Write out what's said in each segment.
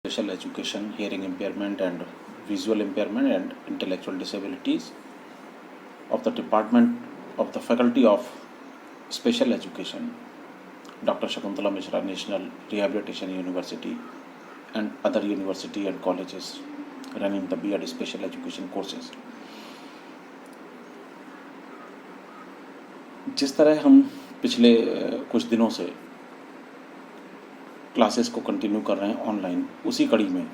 Special education, hearing impairment and visual impairment and intellectual disabilities of the Department of the Faculty of Special Education, Dr. Shakuntala Mishra, National Rehabilitation University and other university and colleges running the B.Ed Special Education courses. जिस तरह हम पिछले कुछ दिनों से classes को continue कर रहे हैं ऑनलाइन, उसी कड़ी में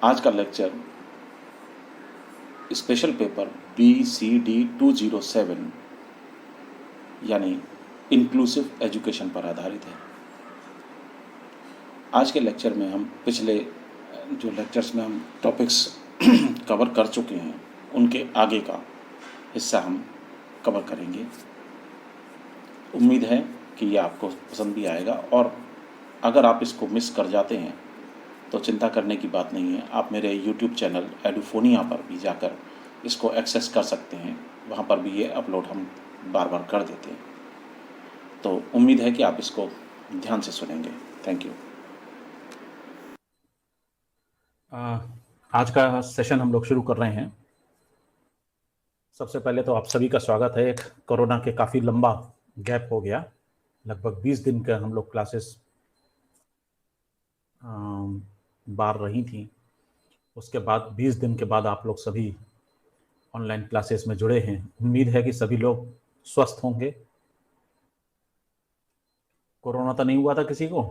आज का लेक्चर स्पेशल पेपर BCD 207 यानी इंक्लूसिव एजुकेशन पर आधारित है। आज के लेक्चर में हम पिछले जो लेक्चर्स में हम टॉपिक्स कवर कर चुके हैं उनके आगे का हिस्सा हम कवर करेंगे। उम्मीद है कि ये आपको पसंद भी आएगा और अगर आप इसको मिस कर जाते हैं तो चिंता करने की बात नहीं है। आप मेरे YouTube चैनल एडुफोनिया पर भी जाकर इसको एक्सेस कर सकते हैं, वहाँ पर भी ये अपलोड हम बार बार कर देते हैं। तो उम्मीद है कि आप इसको ध्यान से सुनेंगे। Thank you. आज का सेशन हम लोग शुरू कर रहे हैं। सबसे पहले तो आप सभी का स्वागत है। एक कोरोना के काफ़ी लंबा गैप हो गया, लगभग 20 दिन का हम लोग क्लासेस बाहर रही थी। उसके बाद 20 दिन के बाद आप लोग सभी ऑनलाइन क्लासेस में जुड़े हैं। उम्मीद है कि सभी लोग स्वस्थ होंगे। कोरोना तो नहीं हुआ था किसी को?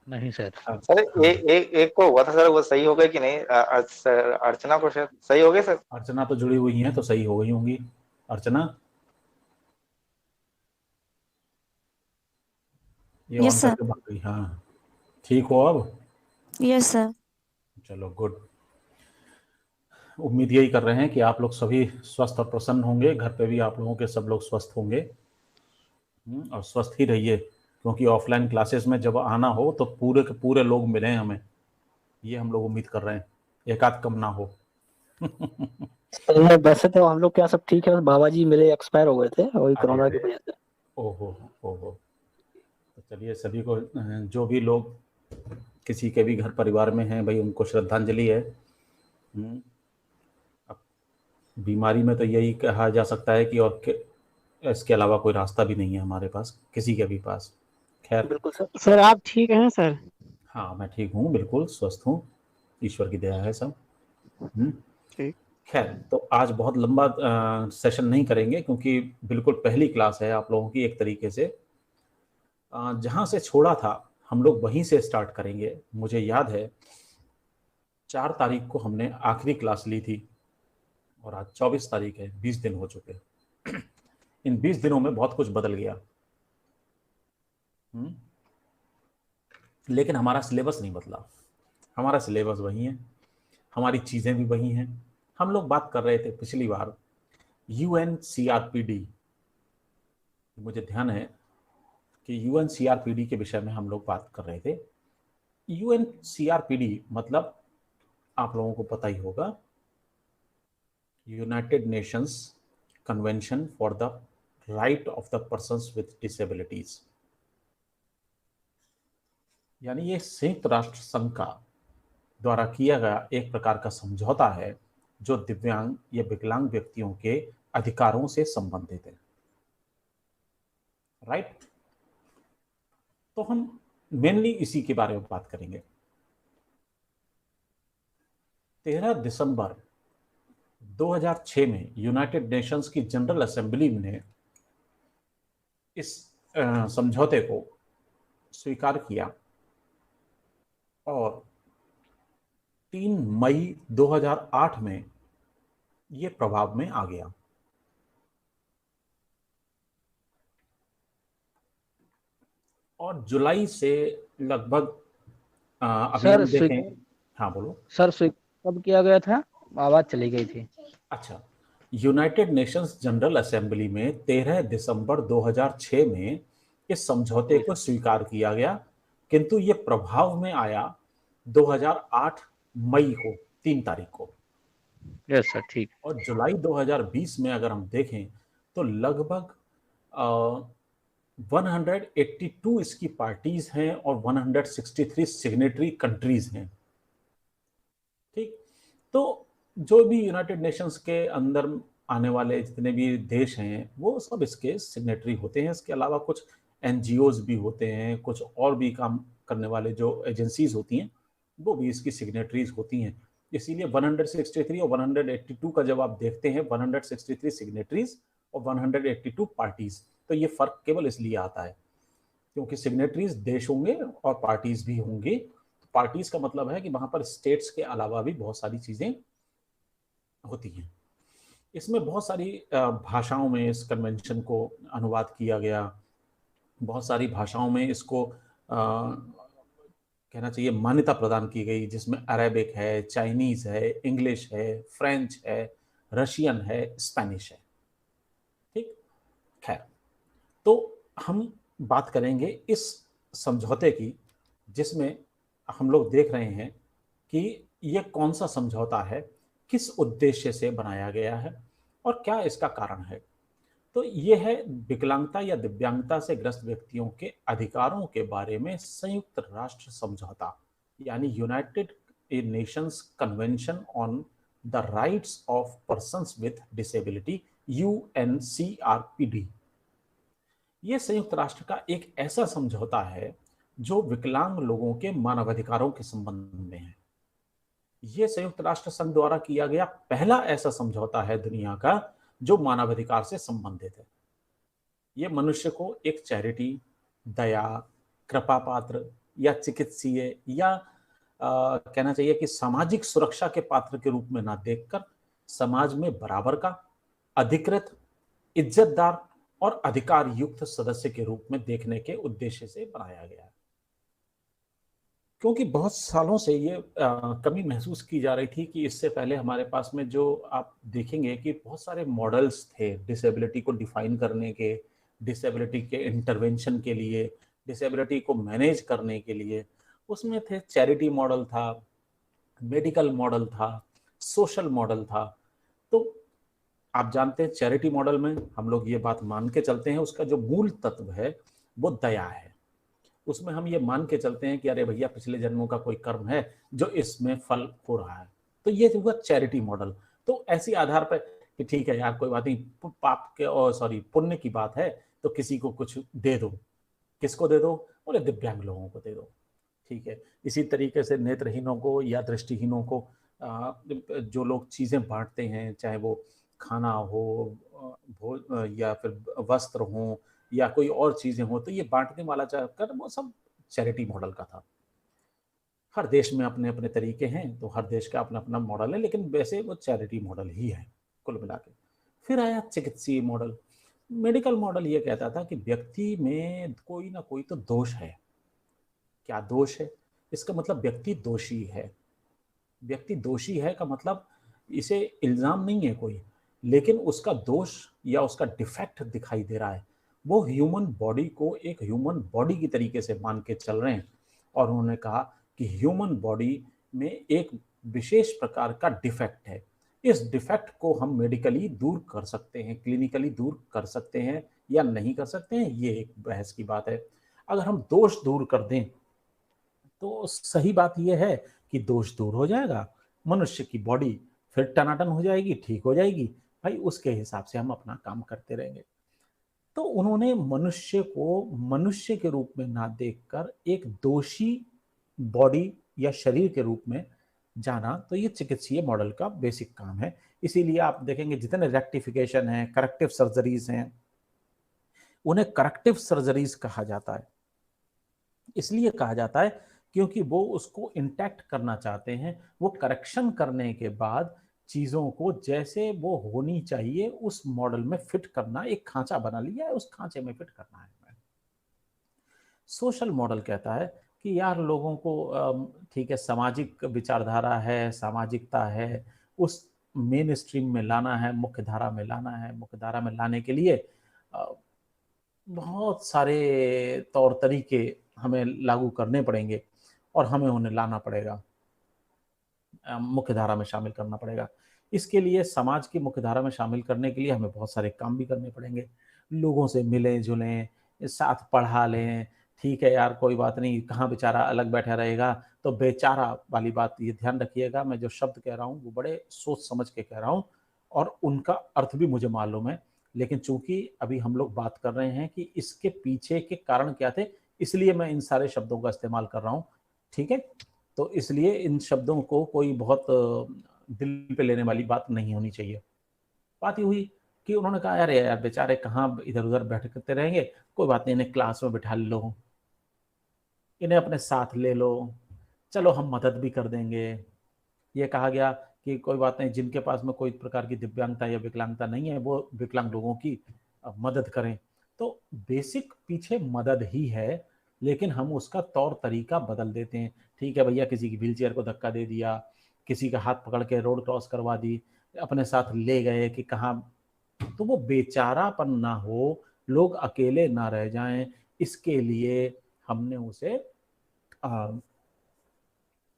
नहीं सर। सर एक को हुआ था सर, वो सही हो गए कि नहीं? अर्चना को शायद सही हो गए सर। अर्चना तो जुड़ी हुई हैं तो सही हो गई होंगी। अर्चना, ये यस सर। भाग गई। हाँ, ठीक हो अब? Yes sir. चलो गुड। उम्मीद यही कर रहे हैं कि आप लोग सभी स्वस्थ और प्रसन्न होंगे। घर पे भी आप लोगों के सब लोग स्वस्थ होंगे और स्वस्थ ही रहिए, क्योंकि ऑफलाइन क्लासेस में जब आना हो तो पूरे के पूरे लोग मिलें हमें, ये हम लोग उम्मीद कर रहे हैं। एक आध कम ना हो। वैसे तो हम लोग क्या सब ठीक है, बाबा जी मेरे एक्सपायर हो गए थे वही कोरोना की वजह से। ओहो। तो चलिए सभी को, जो भी लोग किसी के भी घर परिवार में हैं भाई, उनको श्रद्धांजलि है। अब बीमारी में तो यही कहा जा सकता है कि और इसके अलावा कोई रास्ता भी नहीं है हमारे पास, किसी के भी पास। खैर, बिल्कुल सर। सर आप ठीक हैं सर? हाँ मैं ठीक हूँ, बिल्कुल स्वस्थ हूँ, ईश्वर की दया है सब। खैर, तो आज बहुत लंबा सेशन नहीं करेंगे, क्योंकि बिल्कुल पहली क्लास है आप लोगों की। एक तरीके से जहाँ से छोड़ा था हम लोग वहीं से स्टार्ट करेंगे। मुझे याद है 4 तारीख को हमने आखिरी क्लास ली थी और आज 24 तारीख है, 20 दिन हो चुके। इन 20 दिनों में बहुत कुछ बदल गया। लेकिन हमारा सिलेबस नहीं बदला। हमारा सिलेबस वही है, हमारी चीज़ें भी वही हैं। हम लोग बात कर रहे थे पिछली बार UNCRPD। मुझे ध्यान है कि UNCRPD के विषय में हम लोग बात कर रहे थे। UNCRPD मतलब आप लोगों को पता ही होगा, United Nations convention for the right of the persons with disabilities. यानी ये संयुक्त राष्ट्र संघ का द्वारा किया गया एक प्रकार का समझौता है जो दिव्यांग या विकलांग व्यक्तियों के अधिकारों से संबंधित है। राइट? तो हम मेनली इसी के बारे में बात करेंगे। 13 दिसंबर 2006 में यूनाइटेड नेशंस की जनरल असेंबली ने इस समझौते को स्वीकार किया और 3 मई 2008 में ये प्रभाव में आ गया। और जुलाई से लगभग अभी हम देखें। हाँ बोलो सर, कब किया गया था? आवाज चली गई थी। अच्छा, यूनाइटेड नेशंस जनरल असेंबली में 13 दिसंबर 2006 में इस समझौते को स्वीकार किया गया, किंतु ये प्रभाव में आया 2008 मई को, 3 तारीख को। यस सर, ठीक। और जुलाई 2020 में अगर हम देखें तो लगभग 182 इसकी पार्टीज हैं और 163 सिग्नेटरी कंट्रीज हैं। ठीक, तो जो भी यूनाइटेड नेशंस के अंदर आने वाले जितने भी देश हैं वो सब इसके सिग्नेटरी होते हैं। इसके अलावा कुछ एनजीओज भी होते हैं, कुछ और भी काम करने वाले जो एजेंसीज होती हैं वो भी इसकी सिग्नेटरीज होती हैं। इसीलिए 163 और 182 का जब आप देखते हैं, 163 सिग्नेटरीज और 182 पार्टीज, तो ये फर्क केवल इसलिए आता है क्योंकि सिग्नेटरीज देश होंगे और पार्टीज भी होंगे। पार्टीज का मतलब है कि वहां पर स्टेट्स के अलावा भी बहुत सारी चीजें होती हैं। इसमें बहुत सारी भाषाओं में इस कन्वेंशन को अनुवाद किया गया, बहुत सारी भाषाओं में इसको कहना चाहिए मान्यता प्रदान की गई, जिसमें अरेबिक है, चाइनीज है, इंग्लिश है, फ्रेंच है, रशियन है, स्पेनिश है। ठीक, खैर, तो हम बात करेंगे इस समझौते की जिसमें हम लोग देख रहे हैं कि यह कौन सा समझौता है, किस उद्देश्य से बनाया गया है और क्या इसका कारण है। तो यह है विकलांगता या दिव्यांगता से ग्रस्त व्यक्तियों के अधिकारों के बारे में संयुक्त राष्ट्र समझौता, यानी United Nations convention on the rights of persons with disability, UNCRPD। यह संयुक्त राष्ट्र का एक ऐसा समझौता है जो विकलांग लोगों के मानवाधिकारों के संबंध में है। यह संयुक्त राष्ट्र संघ द्वारा किया गया पहला ऐसा समझौता है दुनिया का जो मानवाधिकार से संबंधित है। यह मनुष्य को एक चैरिटी, दया, कृपा पात्र या चिकित्सीय या कहना चाहिए कि सामाजिक सुरक्षा के पात्र के रूप में ना देखकर समाज में बराबर का, अधिकृत, इज्जतदार और अधिकार युक्त सदस्य के रूप में देखने के उद्देश्य से बनाया गया है। क्योंकि बहुत सालों से ये कमी महसूस की जा रही थी कि इससे पहले हमारे पास में जो आप देखेंगे कि बहुत सारे मॉडल्स थे डिसेबिलिटी को डिफाइन करने के, डिसेबिलिटी के इंटरवेंशन के लिए, डिसेबिलिटी को मैनेज करने के लिए। उसमें थे चैरिटी मॉडल था, मेडिकल मॉडल था, सोशल मॉडल था। तो आप जानते हैं चैरिटी मॉडल में हम लोग ये बात मान के चलते हैं, उसका जो मूल तत्व है वो दया है। उसमें हम ये मान के चलते हैं कि अरे भैया पिछले जन्मों का कोई कर्म है जो इसमें फल हो रहा है, तो ये हुआ चैरिटी मॉडल। तो ऐसी आधार पर कि ठीक है यार कोई बात नहीं, पाप के और पुण्य की बात है तो किसी को कुछ दे दो। किसको दे दो? बोले दिव्यांग लोगों को दे दो। ठीक है, इसी तरीके से नेत्रहीनों को या दृष्टिहीनों को जो लोग चीजें बांटते हैं, चाहे वो खाना हो या फिर वस्त्र हो या कोई और चीजें हो, तो ये बांटने वाला चक्कर वो सब चैरिटी मॉडल का था। हर देश में अपने अपने तरीके हैं, तो हर देश का अपना अपना मॉडल है, लेकिन वैसे वो चैरिटी मॉडल ही है कुल मिला के। फिर आया चिकित्सीय मॉडल। मेडिकल मॉडल ये कहता था कि व्यक्ति में कोई ना कोई तो दोष है। क्या दोष है? इसका मतलब व्यक्ति दोषी है। व्यक्ति दोषी है का मतलब इसे इल्जाम नहीं है कोई, लेकिन उसका दोष या उसका डिफेक्ट दिखाई दे रहा है। वो ह्यूमन बॉडी को एक ह्यूमन बॉडी की तरीके से मान के चल रहे हैं और उन्होंने कहा कि ह्यूमन बॉडी में एक विशेष प्रकार का डिफेक्ट है। इस डिफेक्ट को हम मेडिकली दूर कर सकते हैं, क्लिनिकली दूर कर सकते हैं या नहीं कर सकते हैं, ये एक बहस की बात है। अगर हम दोष दूर कर दें तो सही बात यह है कि दोष दूर हो जाएगा, मनुष्य की बॉडी फिर टनाटन हो जाएगी, ठीक हो जाएगी। भाई उसके हिसाब से हम अपना काम करते रहेंगे। तो उन्होंने मनुष्य को मनुष्य के रूप में ना देखकर एक दोषी बॉडी या शरीर के रूप में जाना, तो ये चिकित्सीय मॉडल का बेसिक काम है। इसीलिए आप देखेंगे जितने रेक्टिफिकेशन हैं, करेक्टिव सर्जरीज हैं, उन्हें करेक्टिव सर्जरीज कहा जाता है। इसलिए कहा जाता है क्योंकि वो उसको इंटैक्ट करना चाहते हैं। वो करेक्शन करने के बाद चीज़ों को जैसे वो होनी चाहिए उस मॉडल में फिट करना, एक खांचा बना लिया है, उस खांचे में फिट करना है। सोशल मॉडल कहता है कि यार लोगों को ठीक है, सामाजिक विचारधारा है, सामाजिकता है, उस मेन स्ट्रीम में लाना है, मुख्य धारा में लाना है। मुख्य धारा में लाने के लिए बहुत सारे तौर तरीके हमें लागू करने पड़ेंगे और हमें उन्हें लाना पड़ेगा, मुख्य धारा में शामिल करना पड़ेगा। इसके लिए समाज की मुख्य धारा में शामिल करने के लिए हमें बहुत सारे काम भी करने पड़ेंगे। लोगों से मिलें जुलें, साथ पढ़ा लें, ठीक है यार कोई बात नहीं, कहाँ बेचारा अलग बैठा रहेगा। तो बेचारा वाली बात ये ध्यान रखिएगा, मैं जो शब्द कह रहा हूँ वो बड़े सोच समझ के कह रहा हूँ और उनका अर्थ भी मुझे मालूम है, लेकिन चूंकि अभी हम लोग बात कर रहे हैं कि इसके पीछे के कारण क्या थे, इसलिए मैं इन सारे शब्दों का इस्तेमाल कर रहा हूँ, ठीक है। तो इसलिए इन शब्दों को कोई बहुत दिल पे लेने वाली बात नहीं होनी चाहिए। बात ये हुई कि उन्होंने कहा अरे यार बेचारे कहाँ इधर उधर बैठते रहेंगे, कोई बात नहीं, इन्हें क्लास में बिठा लो, इन्हें अपने साथ ले लो, चलो हम मदद भी कर देंगे। ये कहा गया कि कोई बात नहीं, जिनके पास में कोई प्रकार की दिव्यांगता या विकलांगता नहीं है वो विकलांग लोगों की मदद करें। तो बेसिक पीछे मदद ही है, लेकिन हम उसका तौर तरीका बदल देते हैं। ठीक है भैया, किसी की व्हीलचेयर को धक्का दे दिया, किसी का हाथ पकड़ के रोड क्रॉस करवा दी, अपने साथ ले गए कि कहाँ, तो वो बेचारापन ना हो, लोग अकेले ना रह जाएं, इसके लिए हमने उसे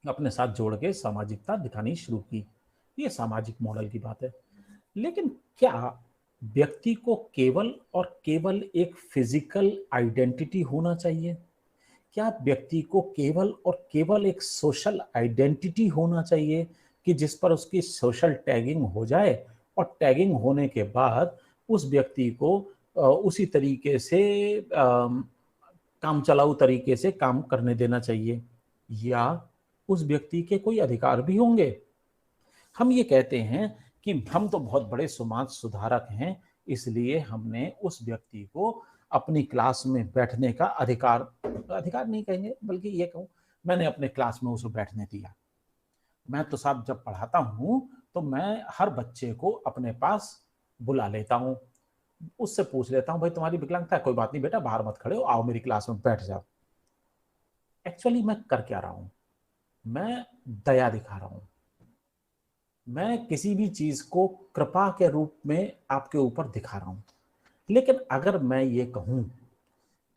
अपने साथ जोड़ के सामाजिकता दिखानी शुरू की। ये सामाजिक मॉडल की बात है। लेकिन क्या व्यक्ति को केवल और केवल एक फिजिकल आइडेंटिटी होना चाहिए? क्या व्यक्ति को केवल और केवल एक सोशल आइडेंटिटी होना चाहिए कि जिस पर उसकी सोशल टैगिंग हो जाए और टैगिंग होने के बाद उस व्यक्ति को उसी तरीके से काम चलाऊ तरीके से काम करने देना चाहिए, या उस व्यक्ति के कोई अधिकार भी होंगे? हम ये कहते हैं कि हम तो बहुत बड़े समाज सुधारक हैं, इसलिए हमने उस व्यक्ति को अपनी क्लास में बैठने का अधिकार नहीं कहेंगे, बल्कि ये कहूँ मैंने अपने क्लास में उसे बैठने दिया। मैं तो साहब जब पढ़ाता हूँ तो मैं हर बच्चे को अपने पास बुला लेता हूँ, उससे पूछ लेता हूँ भाई तुम्हारी विकलांगता है, कोई बात नहीं बेटा बाहर मत खड़े हो, आओ मेरी क्लास में बैठ जाओ। एक्चुअली मैं कर क्या रहा हूँ? मैं दया दिखा रहा हूँ। मैं किसी भी चीज को कृपा के रूप में आपके ऊपर दिखा रहा हूं। लेकिन अगर मैं ये कहूं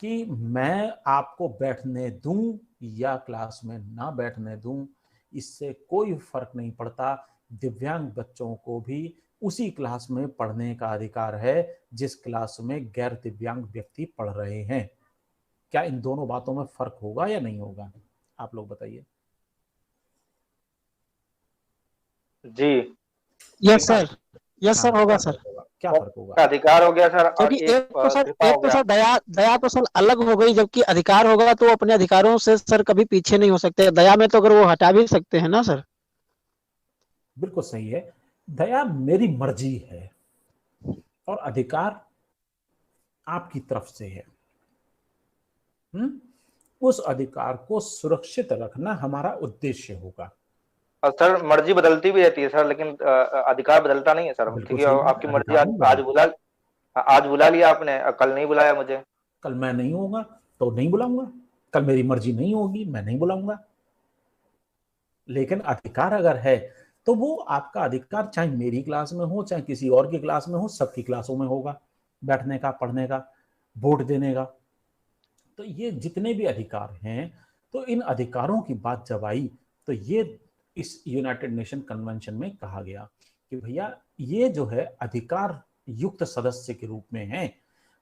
कि मैं आपको बैठने दूं या क्लास में ना बैठने दूं, इससे कोई फर्क नहीं पड़ता। दिव्यांग बच्चों को भी उसी क्लास में पढ़ने का अधिकार है जिस क्लास में गैर दिव्यांग व्यक्ति पढ़ रहे हैं। क्या इन दोनों बातों में फर्क होगा या नहीं होगा? आप लोग बताइए। जी यस सर, यस सर, होगा सर। क्या फर्क होगा? अधिकार हो गया सर, क्योंकि एक तो सर, कृपा हो गया। दया दया तो सर अलग हो गई, जबकि अधिकार होगा तो अपने अधिकारों से सर कभी पीछे नहीं हो सकते। दया में तो अगर वो हटा भी सकते हैं ना सर। बिल्कुल सही है, दया मेरी मर्जी है और अधिकार आपकी तरफ से है। उस अधिकार को सुरक्षित रखना हमारा उद्देश्य होगा। और सर मर्जी बदलती भी रहती है सर, लेकिन अधिकार बदलता नहीं है सर, क्योंकि आपकी मर्जी आज बुला लिया आपने, कल नहीं बुलाया मुझे। कल मैं नहीं होगा तो नहीं बुलाऊंगा, कल मेरी मर्जी नहीं होगी मैं नहीं बुलाऊंगा। लेकिन अधिकार अगर है तो वो आपका अधिकार चाहे मेरी क्लास में हो चाहे किसी और की क्लास में हो, सबकी क्लासों में होगा, बैठने का, पढ़ने का, वोट देने का। तो ये जितने भी अधिकार हैं, तो इन अधिकारों की बात जब आई तो ये इस यूनाइटेड नेशन कन्वेंशन में कहा गया कि भैया ये जो है अधिकार युक्त सदस्य के रूप में है,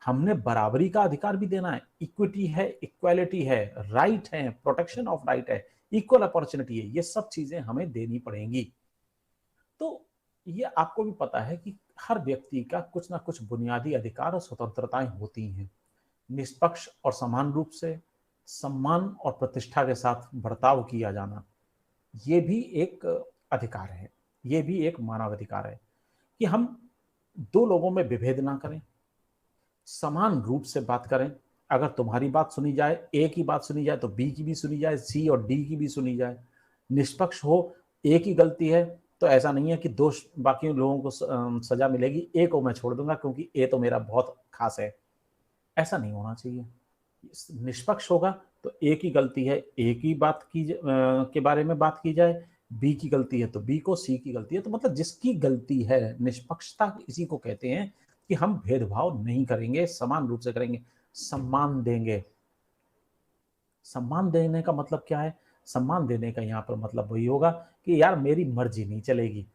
हमने बराबरी का अधिकार भी देना है, इक्विटी है, इक्वालिटी है, राइट है, प्रोटेक्शन ऑफ राइट है, इक्वल अपॉर्चुनिटी है, ये सब चीजें हमें देनी पड़ेंगी। तो ये आपको भी पता है कि हर व्यक्ति का कुछ ना कुछ बुनियादी अधिकार और स्वतंत्रताएं होती हैं। निष्पक्ष और समान रूप से सम्मान और प्रतिष्ठा के साथ बर्ताव किया जाना, ये भी एक अधिकार है, ये भी एक मानव अधिकार है कि हम दो लोगों में विभेद ना करें, समान रूप से बात करें। अगर तुम्हारी बात सुनी जाए, ए की बात सुनी जाए, तो बी की भी सुनी जाए, सी और डी की भी सुनी जाए। निष्पक्ष हो, ए की गलती है तो ऐसा नहीं है कि दोष बाकी लोगों को सजा मिलेगी, ए को मैं छोड़ दूंगा क्योंकि ए तो मेरा बहुत खास है, ऐसा नहीं होना चाहिए। निष्पक्ष होगा तो ए की गलती है, ए की बात की के बारे में बात की जाए, बी की गलती है तो बी को, सी की गलती है तो मतलब जिसकी गलती है। निष्पक्षता इसी को कहते हैं कि हम भेदभाव नहीं करेंगे, समान रूप से करेंगे, सम्मान देंगे। सम्मान देने का मतलब क्या है? सम्मान देने का यहाँ पर मतलब वही होगा कि यार मेरी मर्जी नहीं चलेगी,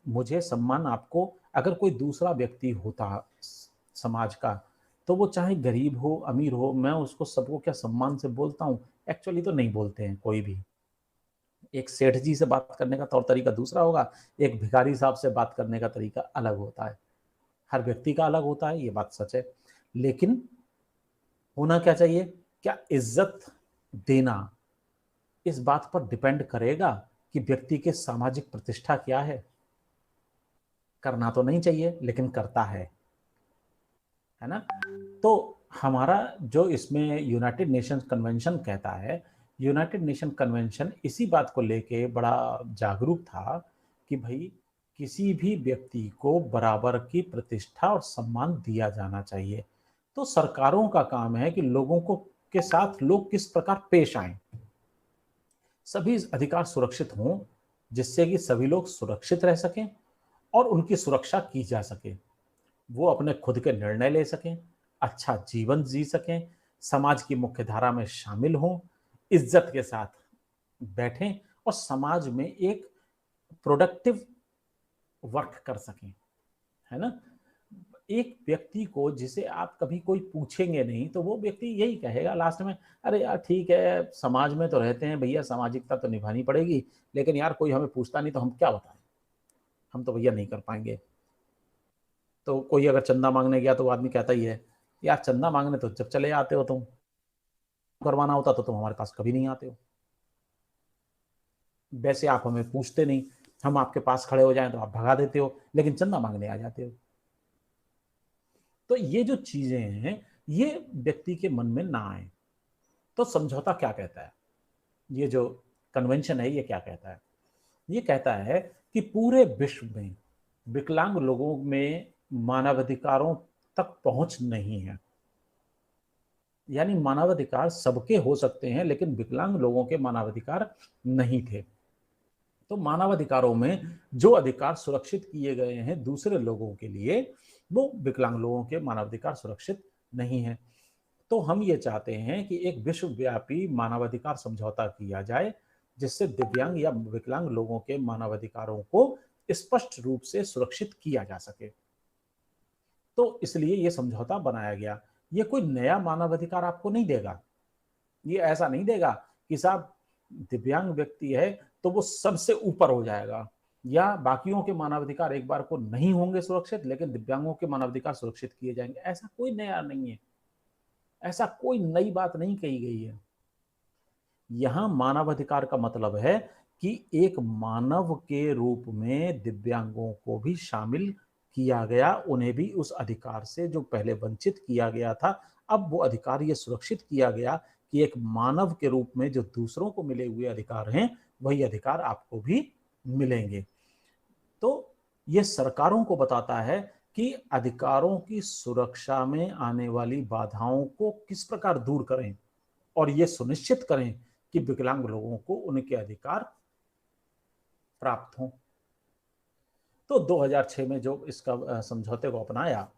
मुझे सम्मान आपको, अगर कोई दूसरा व्यक्ति होता समाज का तो वो चाहे गरीब हो अमीर हो, मैं उसको सबको क्या सम्मान से बोलता हूँ? एक्चुअली तो नहीं बोलते हैं कोई भी। एक सेठ जी से बात करने का तौर तरीका दूसरा होगा, एक भिखारी साहब से बात करने का तरीका अलग होता है। हर व्यक्ति का अलग होता है, ये बात सच है। लेकिन होना क्या चाहिए? क्या इज्जत देना इस बात पर डिपेंड करेगा कि व्यक्ति के सामाजिक प्रतिष्ठा क्या है। करना तो नहीं चाहिए लेकिन करता है ना। तो हमारा जो इसमें यूनाइटेड नेशंस कन्वेंशन कहता है, यूनाइटेड नेशन कन्वेंशन इसी बात को लेके बड़ा जागरूक था कि भाई किसी भी व्यक्ति को बराबर की प्रतिष्ठा और सम्मान दिया जाना चाहिए। तो सरकारों का काम है कि लोगों को के साथ लोग किस प्रकार पेश आए, सभी अधिकार सुरक्षित हों, जिससे कि सभी लोग सुरक्षित रह सकें और उनकी सुरक्षा की जा सके, वो अपने खुद के निर्णय ले सकें, अच्छा जीवन जी सकें, समाज की मुख्य धारा में शामिल हों, इज्जत के साथ बैठें और समाज में एक प्रोडक्टिव वर्क कर सकें, है ना। एक व्यक्ति को जिसे आप कभी कोई पूछेंगे नहीं तो वो व्यक्ति यही कहेगा लास्ट में, अरे यार ठीक है, समाज में तो रहते हैं भैया, सामाजिकता तो निभानी पड़ेगी, लेकिन यार कोई हमें पूछता नहीं तो हम क्या बताएं, हम तो भैया नहीं कर पाएंगे। तो कोई अगर चंदा मांगने गया तो वो आदमी कहता ही है, यार चंदा मांगने तो जब चले आते हो, तुम करवाना होता तो तुम हमारे पास कभी नहीं आते हो, वैसे आप हमें पूछते नहीं, हम आपके पास खड़े हो जाएं तो आप भगा देते हो, लेकिन चंदा मांगने आ जाते हो। तो ये जो चीजें हैं ये व्यक्ति के मन में ना आए। तो समझौता क्या कहता है, ये जो कन्वेंशन है ये क्या कहता है? ये कहता है कि पूरे विश्व में विकलांग लोगों में मानवाधिकारों तक पहुंच नहीं है, यानी मानवाधिकार सबके हो सकते हैं लेकिन विकलांग लोगों के मानवाधिकार नहीं थे। तो मानवाधिकारों में जो अधिकार सुरक्षित किए गए हैं दूसरे लोगों के लिए, वो विकलांग लोगों के मानवाधिकार सुरक्षित नहीं है। तो हम ये चाहते हैं कि एक विश्वव्यापी मानवाधिकार समझौता किया जाए जिससे दिव्यांग या विकलांग लोगों के मानवाधिकारों को स्पष्ट रूप से सुरक्षित किया जा सके। तो इसलिए ये समझौता बनाया गया। ये कोई नया मानवाधिकार आपको नहीं देगा, ये ऐसा नहीं देगा कि साहब दिव्यांग व्यक्ति है तो वो सबसे ऊपर हो जाएगा, या बाकियों के मानवाधिकार एक बार को नहीं होंगे सुरक्षित लेकिन दिव्यांगों के मानवाधिकार सुरक्षित किए जाएंगे। ऐसा कोई नया नहीं है, ऐसा कोई नई बात नहीं कही गई है। यहां मानवाधिकार का मतलब है कि एक मानव के रूप में दिव्यांगों को भी शामिल किया गया, उन्हें भी उस अधिकार से जो पहले वंचित किया गया था, अब वो अधिकार ये सुरक्षित किया गया कि एक मानव के रूप में जो दूसरों को मिले हुए अधिकार हैं वही अधिकार आपको भी मिलेंगे। तो ये सरकारों को बताता है कि अधिकारों की सुरक्षा में आने वाली बाधाओं को किस प्रकार दूर करें और ये सुनिश्चित करें कि विकलांग लोगों को उनके अधिकार प्राप्त हों। तो 2006 में जो इसका समझौते को अपनाया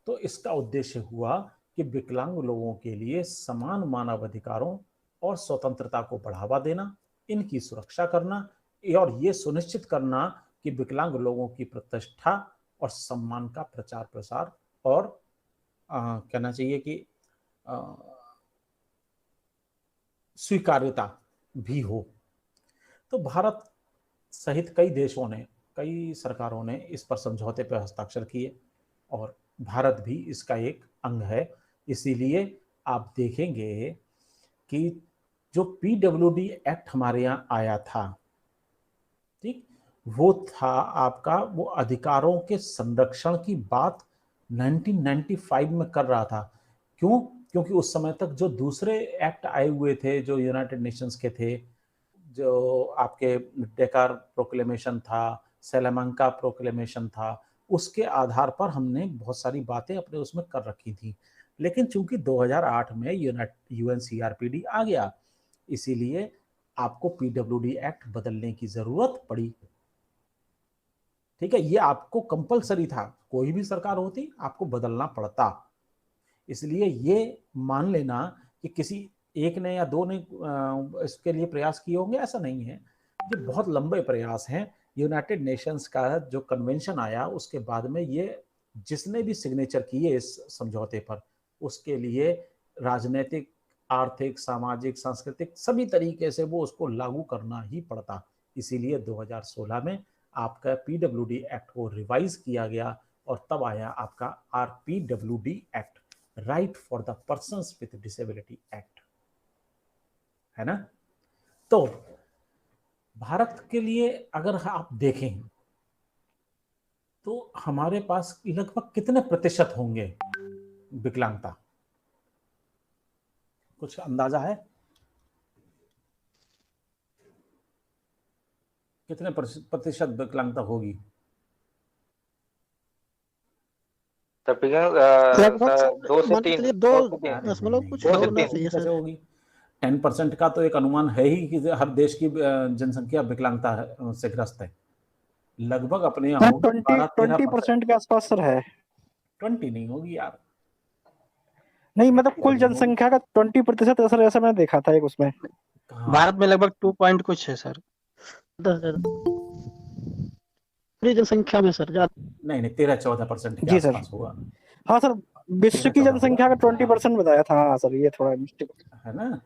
तो इसका उद्देश्य हुआ कि विकलांग लोगों के लिए समान मानवाधिकारों और स्वतंत्रता को बढ़ावा देना, इनकी सुरक्षा करना और ये सुनिश्चित करना कि विकलांग लोगों की प्रतिष्ठा और सम्मान का प्रचार प्रसार और कहना चाहिए कि स्वीकार्यता भी हो। तो भारत सहित कई देशों ने, कई सरकारों ने इस पर समझौते पर हस्ताक्षर किए और भारत भी इसका एक अंग है। इसीलिए आप देखेंगे कि जो पीडब्ल्यूडी एक्ट हमारे यहाँ आया था, ठीक, वो था आपका, वो अधिकारों के संरक्षण की बात 1995 में कर रहा था। क्यों? क्योंकि उस समय तक जो दूसरे एक्ट आए हुए थे जो यूनाइटेड नेशंस के थे, जो आपके डेकार प्रोक्लेमेशन था, सैलामांका प्रोक्लेमेशन था, उसके आधार पर हमने बहुत सारी बातें अपने उसमें कर रखी थी। लेकिन चूंकि 2008 में यूएनसीआरपीडी आ गया, इसीलिए आपको पीडब्ल्यूडी एक्ट बदलने की जरूरत पड़ी। ठीक है, ये आपको कंपलसरी था, कोई भी सरकार होती आपको बदलना पड़ता। इसलिए ये मान लेना कि किसी एक ने या दो ने इसके लिए प्रयास किए होंगे, ऐसा नहीं है। ये बहुत लंबे प्रयास हैं। यूनाइटेड नेशंस का जो कन्वेंशन आया उसके बाद में ये जिसने भी सिग्नेचर किए इस समझौते पर, उसके लिए राजनीतिक, आर्थिक, सामाजिक, सांस्कृतिक सभी तरीके से वो उसको लागू करना ही पड़ता। इसीलिए 2016 में आपका पीडब्ल्यूडी एक्ट को रिवाइज किया गया और तब आया आपका RPWD act, right for the persons with disability act, है ना। तो भारत के लिए अगर आप देखें तो हमारे पास लगभग कितने प्रतिशत होंगे विकलांगता, कुछ अंदाजा है? कितने प्रतिशत विकलांगता होगी? लगभग 2 से 3 2.3 होगी। 10% का तो एक अनुमान है ही कि हर देश की जनसंख्या विकलांगता से ग्रस्त है। लगभग अपने यहाँ 20% के आसपास सर है। 20 नहीं होगी यार, नहीं मतलब कुल जनसंख्या का 20% सर, ऐसा मैंने देखा था एक उसमें। भारत में लगभग 2 पॉइंट कुछ है सर, 10 पूरी जनसंख्या में सर। नहीं 13-14% के आसपास होगा। हाँ सर, विश्व की जनसंख्या का 20% बताया था। हाँ सर, ये थोड़ा मिस्टेक है ना।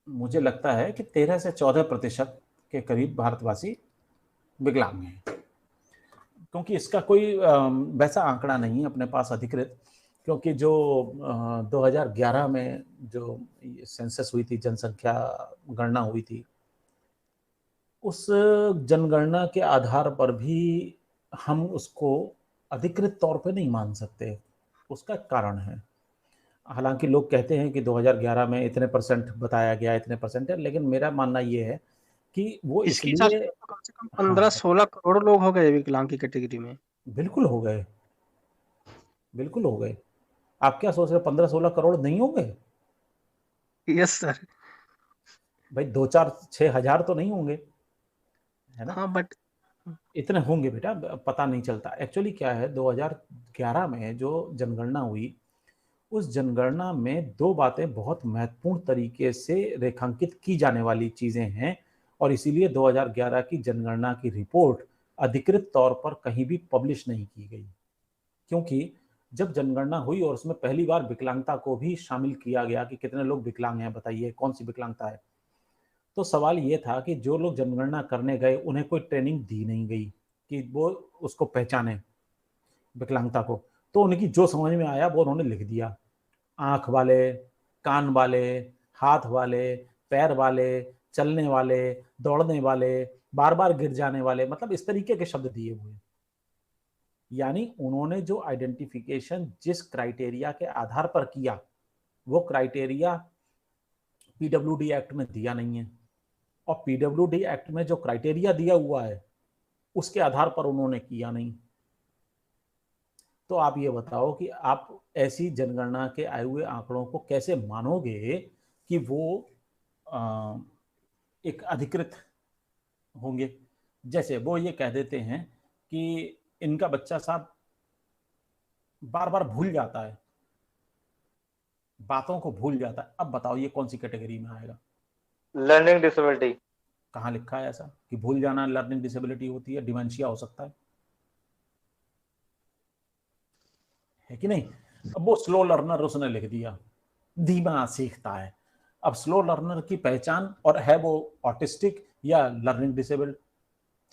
मुझे लगता है कि 13 से 14% के करीब भारतवासी विकलांग हैं, क्योंकि इसका कोई वैसा आंकड़ा नहीं है अपने पास अधिकृत, क्योंकि जो 2011 में जो सेंसस हुई थी, जनसंख्या गणना हुई थी, उस जनगणना के आधार पर भी हम उसको अधिकृत तौर पे नहीं मान सकते। उसका कारण है, हालांकि लोग कहते हैं कि 2011 में इतने % बताया गया, इतने % है, लेकिन मेरा मानना ये है कि वो इसलिए कम से कम 15-16 करोड़ लोग हो गए विकलांग की कैटेगरी में। बिल्कुल हो गए, बिल्कुल हो गए। आप क्या सोच रहे हो 15-16 करोड़ नहीं हो गए? Yes sir. भाई 2-4-6 हजार तो नहीं होंगे, है ना। हाँ बट इतने होंगे बेटा, पता नहीं चलता। एक्चुअली क्या है, 2011 में जो जनगणना हुई, उस जनगणना में 2 बातें बहुत महत्वपूर्ण तरीके से रेखांकित की जाने वाली चीजें हैं, और इसीलिए 2011 की जनगणना की रिपोर्ट अधिकृत तौर पर कहीं भी पब्लिश नहीं की गई, क्योंकि जब जनगणना हुई और उसमें पहली बार विकलांगता को भी शामिल किया गया कि कितने लोग विकलांग हैं, बताइए कौन सी विकलांगता है, तो सवाल ये था कि जो लोग जनगणना करने गए उन्हें कोई ट्रेनिंग दी नहीं गई कि वो उसको पहचाने विकलांगता को, तो उनकी जो समझ में आया वो उन्होंने लिख दिया। आंख वाले, कान वाले, हाथ वाले, पैर वाले, चलने वाले, दौड़ने वाले, बार बार गिर जाने वाले, मतलब इस तरीके के शब्द दिए हुए। यानी उन्होंने जो आइडेंटिफिकेशन जिस क्राइटेरिया के आधार पर किया, वो क्राइटेरिया पीडब्ल्यूडी एक्ट में दिया नहीं है, और पीडब्ल्यूडी एक्ट में जो क्राइटेरिया दिया हुआ है उसके आधार पर उन्होंने किया नहीं। तो आप ये बताओ कि आप ऐसी जनगणना के आए हुए आंकड़ों को कैसे मानोगे कि वो एक अधिकृत होंगे। जैसे वो ये कह देते हैं कि इनका बच्चा साहब बार बार भूल जाता है, बातों को भूल जाता है। अब बताओ ये कौन सी कैटेगरी में आएगा? Learning disability. कहाँ लिखा है ऐसा कि भूल जाना लर्निंग डिसेबिलिटी होती है? डिमेंशिया हो सकता है कि नहीं। अब वो स्लो लर्नर उसने लिख दिया, धीमा सीखता है। अब स्लो लर्नर की पहचान और है वो ऑटिस्टिक या लर्निंग डिसेबल्ड।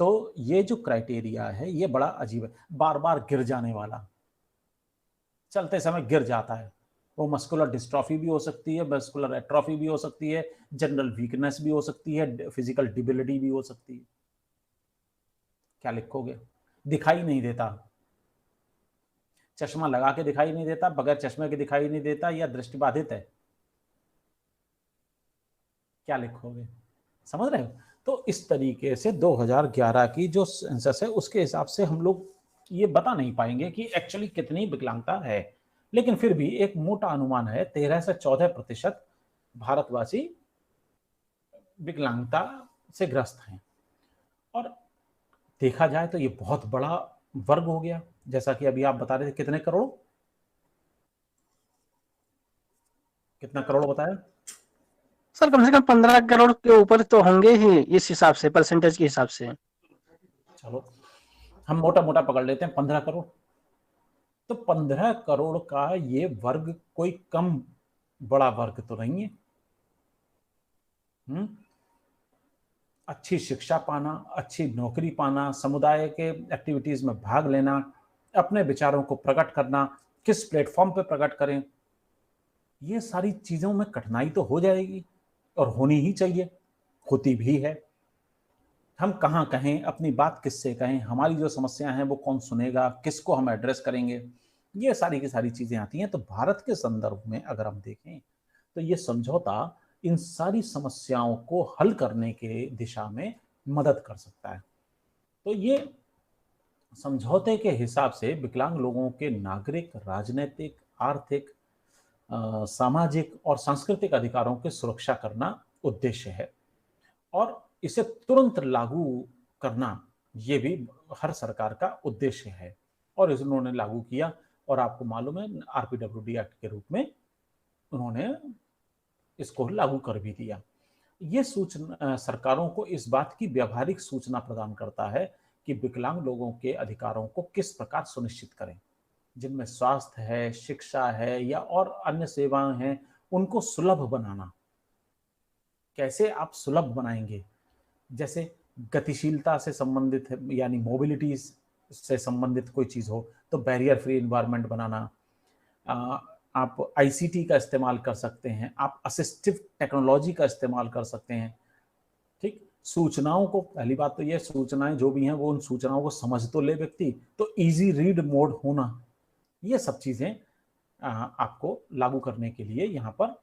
तो ये जो क्राइटेरिया है ये बड़ा अजीब है। बार बार गिर जाने वाला, चलते समय गिर जाता है, वो मस्कुलर डिस्ट्रॉफी भी हो सकती है, मस्कुलर एट्रोफी भी हो सकती है, जनरल वीकनेस भी हो सकती है, फिजिकल डिबिलिटी भी हो सकती है। क्या लिखोगे? दिखाई नहीं देता, चश्मा लगा के दिखाई नहीं देता, बगैर चश्मे के दिखाई नहीं देता, या दृष्टिबाधित है। क्या लिखोगे? समझ रहे हो? तो इस तरीके से 2011 की जो सेंसस है उसके हिसाब से हम लोग ये बता नहीं पाएंगे कि एक्चुअली कितनी विकलांगता है, लेकिन फिर भी एक मोटा अनुमान है 13 से 14% भारतवासी विकलांगता से ग्रस्त हैं। और देखा जाए तो ये बहुत बड़ा वर्ग हो गया, जैसा कि अभी आप बता रहे थे। कितने करोड़? कितना करोड़ बताया सर? कम से कम 15 करोड़ के ऊपर तो होंगे ही इस हिसाब से, परसेंटेज के हिसाब से। चलो हम मोटा मोटा पकड़ लेते हैं 15 करोड़। तो 15 करोड़ का ये वर्ग कोई कम बड़ा वर्ग तो नहीं है। अच्छी शिक्षा पाना, अच्छी नौकरी पाना, समुदाय के एक्टिविटीज में भाग लेना, अपने विचारों को प्रकट करना, किस प्लेटफॉर्म पे प्रकट करें, ये सारी चीजों में कठिनाई तो हो जाएगी और होनी ही चाहिए, होती भी है। हम कहाँ कहें, अपनी बात किससे कहें, हमारी जो समस्याएं हैं वो कौन सुनेगा, किसको हम एड्रेस करेंगे, ये सारी की सारी चीजें आती हैं। तो भारत के संदर्भ में अगर हम देखें तो ये समझौता इन सारी समस्याओं को हल करने के दिशा में मदद कर सकता है। तो ये समझौते के हिसाब से विकलांग लोगों के नागरिक, राजनीतिक, आर्थिक, सामाजिक और सांस्कृतिक अधिकारों की सुरक्षा करना उद्देश्य है और इसे तुरंत लागू करना ये भी हर सरकार का उद्देश्य है और इन्होंने लागू किया। और आपको मालूम है आरपीडब्ल्यूडी एक्ट के रूप में उन्होंने इसको लागू कर भी दिया। ये सूचना सरकारों को इस बात की व्यावहारिक सूचना प्रदान करता है कि विकलांग लोगों के अधिकारों को किस प्रकार सुनिश्चित करें, जिनमें स्वास्थ्य है, शिक्षा है या और अन्य सेवाएं हैं, उनको सुलभ बनाना। कैसे आप सुलभ बनाएंगे? जैसे गतिशीलता से संबंधित है, यानी मोबिलिटी से संबंधित कोई चीज हो तो बैरियर फ्री एनवायरनमेंट बनाना। आप आईसीटी का इस्तेमाल कर सकते हैं, आप असिस्टिव टेक्नोलॉजी का इस्तेमाल कर सकते हैं। ठीक, सूचनाओं को, पहली बात तो ये सूचनाएं जो भी हैं वो उन सूचनाओं को समझ तो ले व्यक्ति, तो इजी रीड मोड होना, ये सब चीजें आपको लागू करने के लिए यहाँ पर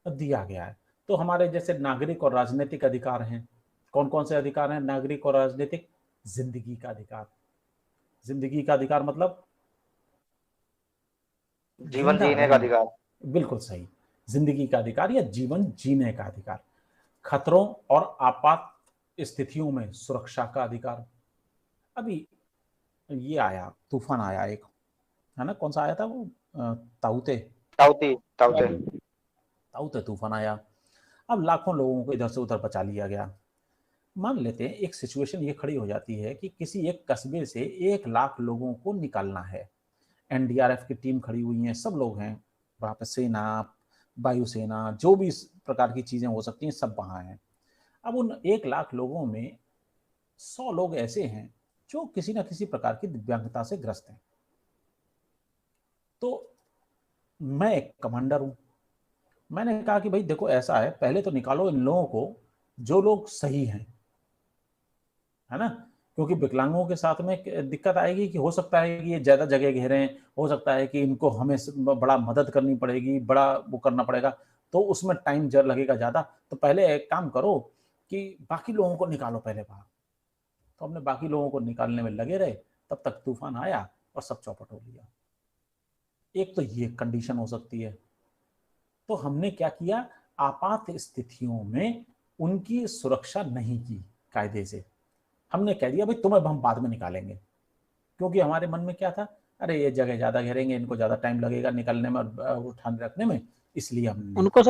दिया गया है। तो हमारे जैसे नागरिक और राजनीतिक अधिकार हैं, कौन कौन से अधिकार हैं नागरिक और राजनीतिक? जिंदगी का अधिकार। जिंदगी का अधिकार मतलब जीवन जीने का अधिकार। बिल्कुल सही, जिंदगी का अधिकार या जीवन जीने का अधिकार। खतरों और आपात स्थितियों में सुरक्षा का अधिकार। अभी ये आया, तूफान आया एक, है ना, कौन सा आया था वो? ताउते तूफान आया। अब लाखों लोगों को इधर से उधर बचा लिया गया। मान लेते हैं एक सिचुएशन ये खड़ी हो जाती है कि किसी एक कस्बे से 1 लाख लोगों को निकालना है। एनडीआरएफ की टीम खड़ी हुई है, सब लोग हैं वहां पर, सेना, वायुसेना, जो भी इस प्रकार की चीजें हो सकती हैं सब वहां हैं। अब उन 1 लाख लोगों में 100 लोग ऐसे हैं जो किसी न किसी प्रकार की दिव्यांगता से ग्रस्त हैं। तो मैं एक कमांडर हूं, मैंने कहा कि भाई देखो ऐसा है, पहले तो निकालो इन लोगों को जो लोग सही हैं, है ना, क्योंकि विकलांगों के साथ में दिक्कत आएगी कि हो सकता है कि ये ज्यादा जगह घेरे हैं, हो सकता है कि इनको हमें बड़ा मदद करनी पड़ेगी, बड़ा वो करना पड़ेगा, तो उसमें टाइम लगेगा ज्यादा। तो पहले एक काम करो कि बाकी लोगों को निकालो पहले बाहर। तो हमने बाकी लोगों को निकालने में लगे रहे, तब तक तूफान आया और सब चौपट हो लिया। एक तो ये कंडीशन हो सकती है। तो हमने क्या किया, आपात स्थितियों में उनकी सुरक्षा नहीं की कायदे से। हमने कह दिया भाई तुम्हें हम बाद में निकालेंगे, क्योंकि हमारे मन में क्या था, अरे ये जगह ज्यादा घेरेंगे, इनको ज्यादा टाइम लगेगा निकलने में और उठाने रखने में, इसलिए हमने उनको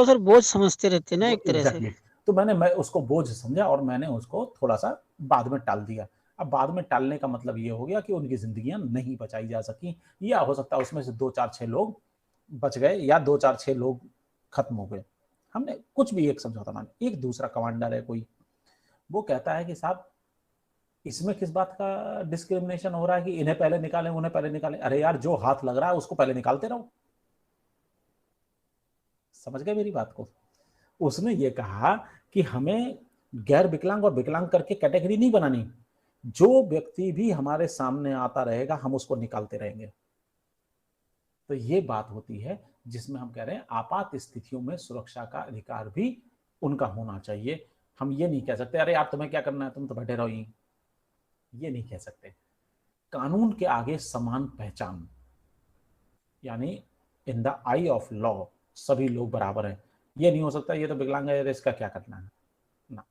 सर बोझ समझते रहते ना एक तरह से। तो मैं उसको बोझ समझा और मैंने उसको थोड़ा सा बाद में टाल दिया। अब बाद में टालने का मतलब ये हो गया कि उनकी जिंदगियां नहीं बचाई जा सकी, या हो सकता है उसमें से 2-4-6 लोग बच गए या 2-4-6 लोग खत्म हो गए। हमने कुछ भी एक समझौता माने। एक दूसरा कमांडर है कोई, वो कहता है कि साहब इसमें किस बात का डिस्क्रिमिनेशन हो रहा है कि इन्हें पहले निकालें उन्हें पहले निकालें। अरे यार, जो हाथ लग रहा है उसको पहले निकालते रहो। समझ गए मेरी बात को? उसने ये कहा कि हमें गैर विकलांग और विकलांग करके कैटेगरी नहीं बनानी, जो व्यक्ति भी हमारे सामने आता रहेगा हम उसको निकालते रहेंगे। तो ये बात होती है जिसमें हम कह रहे हैं आपात स्थितियों में सुरक्षा का अधिकार भी उनका होना चाहिए। हम ये नहीं कह सकते अरे यार तुम्हें क्या करना है, तुम तो बैठे रहो, ये नहीं कह सकते। कानून के आगे समान पहचान, यानी in the I of law सभी लोग बराबर हैं। ये नहीं हो सकता ये तो विकलांग है इसका क्या करना है ना।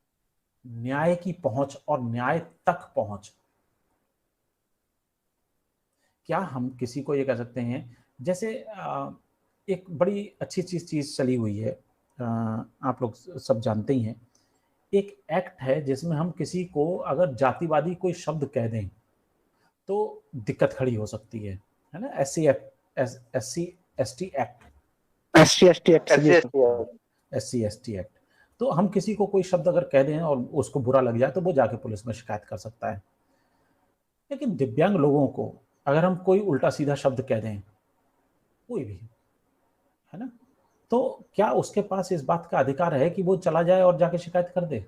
न्याय की पहुंच और न्याय तक पहुंच, क्या हम किसी को ये कह सकते हैं, जैसे एक बड़ी अच्छी चीज चली हुई है, आप लोग सब जानते ही हैं, एक एक्ट है जिसमें हम किसी को अगर जातिवादी कोई शब्द कह दें तो दिक्कत खड़ी हो सकती है ना। SC ST act, SC ST act, तो हम किसी को कोई शब्द अगर कह दें और उसको बुरा लग जाए तो वो जाके पुलिस में शिकायत कर सकता है। लेकिन दिव्यांग लोगों को अगर हम कोई उल्टा सीधा शब्द कह दें, कोई भी, है ना, तो क्या उसके पास इस बात का अधिकार है कि वो चला जाए और जाके शिकायत कर दे?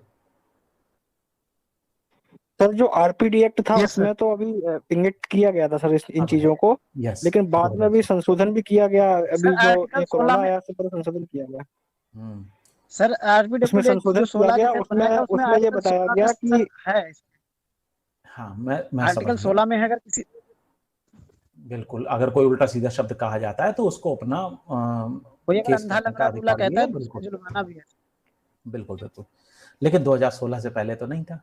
सर जो RPD एक्ट था Yes, उसमें तो अभी इंगित किया गया था सर इन हाँ, चीजों को, यस, लेकिन बाद में भी संशोधन भी किया गया। अभी सर जो आर्टिकल ये 16 कोरोना में, आया उससे पहले संशोधन किया गया। सर उसमें आरपीडब्ल्यूडी संशोधन जो किया 16 गया, के तहत बनाया था उसमें उसमें ये आर्टिकल बताया 16 में गया सर कि है, हाँ, मैं आर्टिकल समझ गया। 16 में है, अगर किसी बिल्कुल, अगर कोई उल्टा सीधा शब्द कहा जाता है तो उसको अपना कोई अगर केस अंधा करने का लंगड़ा लूला अधिकार भी कहता है। है तो उसको बिल्कुल जुर्माना भी है। बिल्कुल बिल्कुल, लेकिन 2016 से पहले तो नहीं था,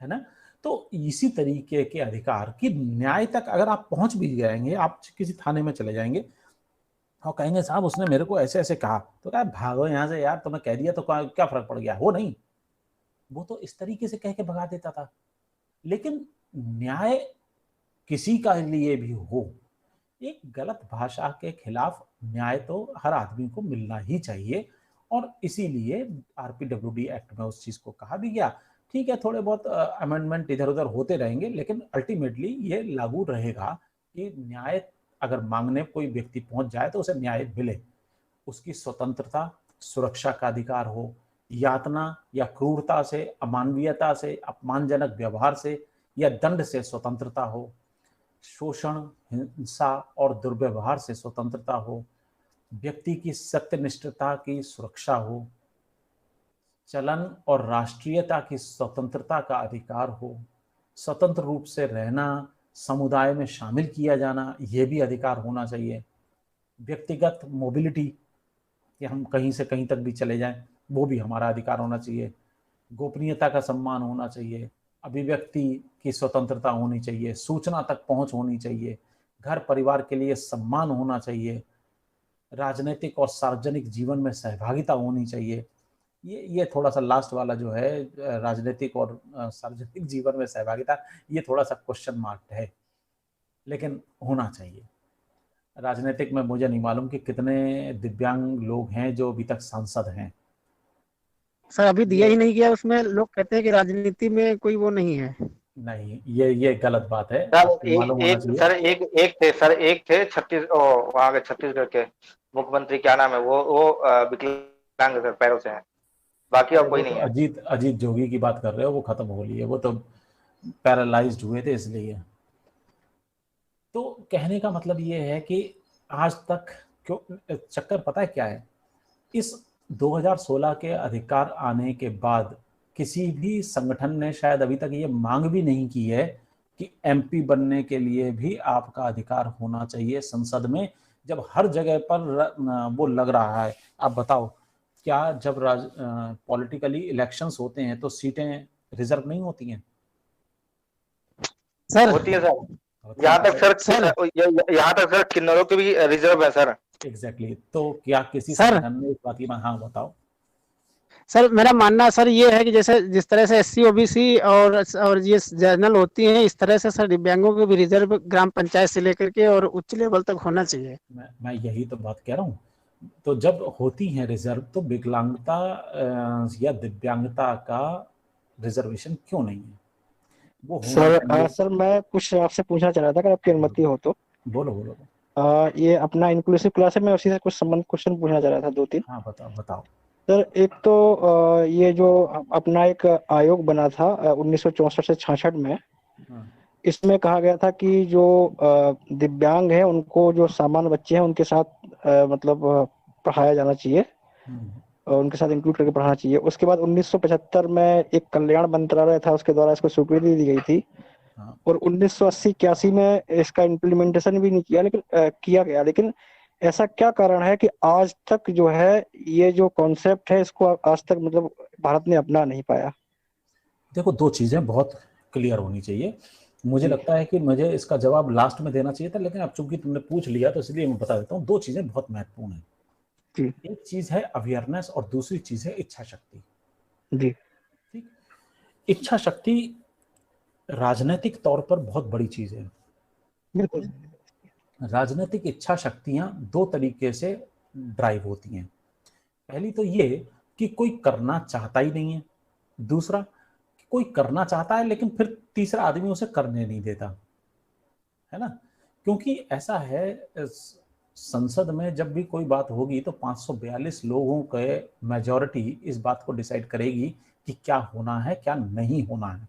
है ना। तो इसी तरीके के अधिकार कि न्याय तक अगर आप पहुंच भी जाएंगे, आप किसी थाने में चले जाएंगे और कहेंगे साहब उसने मेरे को ऐसे ऐसे कहा, तो क्या भागो यहाँ से यार, तुम्हें कह दिया तो क्या फर्क पड़ गया, वो नहीं, वो तो इस तरीके से कह के भगा देता था। लेकिन न्याय किसी का लिए भी हो, एक गलत भाषा के खिलाफ न्याय तो हर आदमी को मिलना ही चाहिए, और इसीलिए RPWD एक्ट में उस चीज को कहा भी गया। ठीक है, थोड़े बहुत अमेंडमेंट इधर उधर होते रहेंगे, लेकिन अल्टीमेटली ये लागू रहेगा कि न्याय अगर मांगने कोई व्यक्ति पहुंच जाए तो उसे न्याय मिले, उसकी स्वतंत्रता, सुरक्षा का अधिकार हो, यातना या क्रूरता से, अमानवीयता से, अपमानजनक व्यवहार से या दंड से स्वतंत्रता हो, शोषण, हिंसा और दुर्व्यवहार से स्वतंत्रता हो, व्यक्ति की सत्यनिष्ठता की सुरक्षा हो, चलन और राष्ट्रीयता की स्वतंत्रता का अधिकार हो, स्वतंत्र रूप से रहना, समुदाय में शामिल किया जाना, ये भी अधिकार होना चाहिए, व्यक्तिगत मोबिलिटी कि हम कहीं से कहीं तक भी चले जाएं, वो भी हमारा अधिकार होना चाहिए, गोपनीयता का सम्मान होना चाहिए, अभिव्यक्ति की स्वतंत्रता होनी चाहिए, सूचना तक पहुंच होनी चाहिए, घर परिवार के लिए सम्मान होना चाहिए, राजनीतिक और सार्वजनिक जीवन में सहभागिता होनी चाहिए। ये थोड़ा सा लास्ट वाला जो है, राजनीतिक और सार्वजनिक जीवन में सहभागिता, ये थोड़ा सा क्वेश्चन मार्क है, लेकिन होना चाहिए। राजनीतिक में मुझे नहीं मालूम कि कितने दिव्यांग लोग हैं जो अभी तक सांसद हैं। सर अभी दिया ही नहीं गया, उसमें लोग कहते हैं कि राजनीति में कोई वो नहीं है। नहीं, ये गलत बात है, सर आपको मालूम होना चाहिए। सर एक थे वहाँ के छत्तीसगढ़ के मुख्यमंत्री, क्या नाम है वो विकलांग सर, पैरों से है, बाकी और कोई नहीं है। अजीत जोगी की बात कर रहे हो, वो खत्म हो गई है, वो तो पैरालाइज्ड हुए थे इसलिए। तो कहने का मतलब ये है कि आज तक क्यों चक्कर पता है क्या है, इस 2016 के अधिकार आने के बाद किसी भी संगठन ने शायद अभी तक ये मांग भी नहीं की है कि MP बनने के लिए भी आपका अधिकार होना चाहिए संसद में, जब हर जगह पर वो लग रहा है। आप बताओ, क्या जब पॉलिटिकली इलेक्शंस होते हैं तो सीटें रिजर्व नहीं होती हैं? सर होती है सर, यहाँ तक सर किन्नरों के भी रिजर्व है सर। एग्जैक्टली, तो क्या किसी सर संगठन ने इस बात की हाँ बताओ। सर मेरा मानना सर ये है कि जैसे जिस तरह से SC OBC और ये जनरल होती हैं, इस तरह से सर दिव्यांगों के भी रिजर्व ग्राम पंचायत से लेकर के और उच्च लेवल तक होना चाहिए। मैं यही तो बात कह रहा हूँ। तो जब होती हैं रिजर्व, तो विकलांगता या दिव्यांगता का रिजर्वेशन क्यों नहीं है? वो होना सर मैं कुछ आपसे पूछना चाह रहा था, अगर आपकी अनुमति हो तो। बोलो। ये अपना इंक्लूसिव क्लास है, मैं उसी से कुछ संबंध क्वेश्चन पूछना चाह रहा था, 2-3। हाँ बताओ। सर एक तो ये जो अपना एक आयोग बना था 1964 से 66 में, इसमें कहा गया था कि जो दिव्यांग है उनको, जो सामान्य बच्चे हैं उनके साथ मतलब पढ़ाया जाना चाहिए, उनके साथ इंक्लूड करके पढ़ाना चाहिए। उसके बाद 1975 में एक कल्याण मंत्रालय था, उसके द्वारा इसको स्वीकृति दी गई थी। और 1980-81 में इसका इम्प्लीमेंटेशन भी नहीं किया, लेकिन किया गया। लेकिन ऐसा क्या कारण है कि आज तक जो है ये जो कॉन्सेप्ट है इसको आज तक मतलब भारत ने अपना नहीं पाया? देखो, दो चीजें बहुत क्लियर होनी चाहिए। मुझे लगता है कि मुझे इसका जवाब लास्ट में देना चाहिए था, लेकिन अब चूंकि तुमने पूछ लिया तो इसलिए मैं बता देता हूँ। दो चीजें बहुत महत्वपूर्ण है। एक चीज है अवेयरनेस और दूसरी चीज है इच्छा शक्ति। जी। ठीक, इच्छा शक्ति राजनीतिक तौर पर बहुत बड़ी चीज है। बिल्कुल। राजनीतिक इच्छा शक्तियां दो तरीके से ड्राइव होती हैं। पहली तो ये कि कोई करना चाहता ही नहीं है, दूसरा कोई करना चाहता है लेकिन फिर तीसरा आदमी उसे करने नहीं देता, है ना। क्योंकि ऐसा है, संसद में जब भी कोई बात होगी तो 542 लोगों के मेजॉरिटी इस बात को डिसाइड करेगी कि क्या होना है क्या नहीं होना है।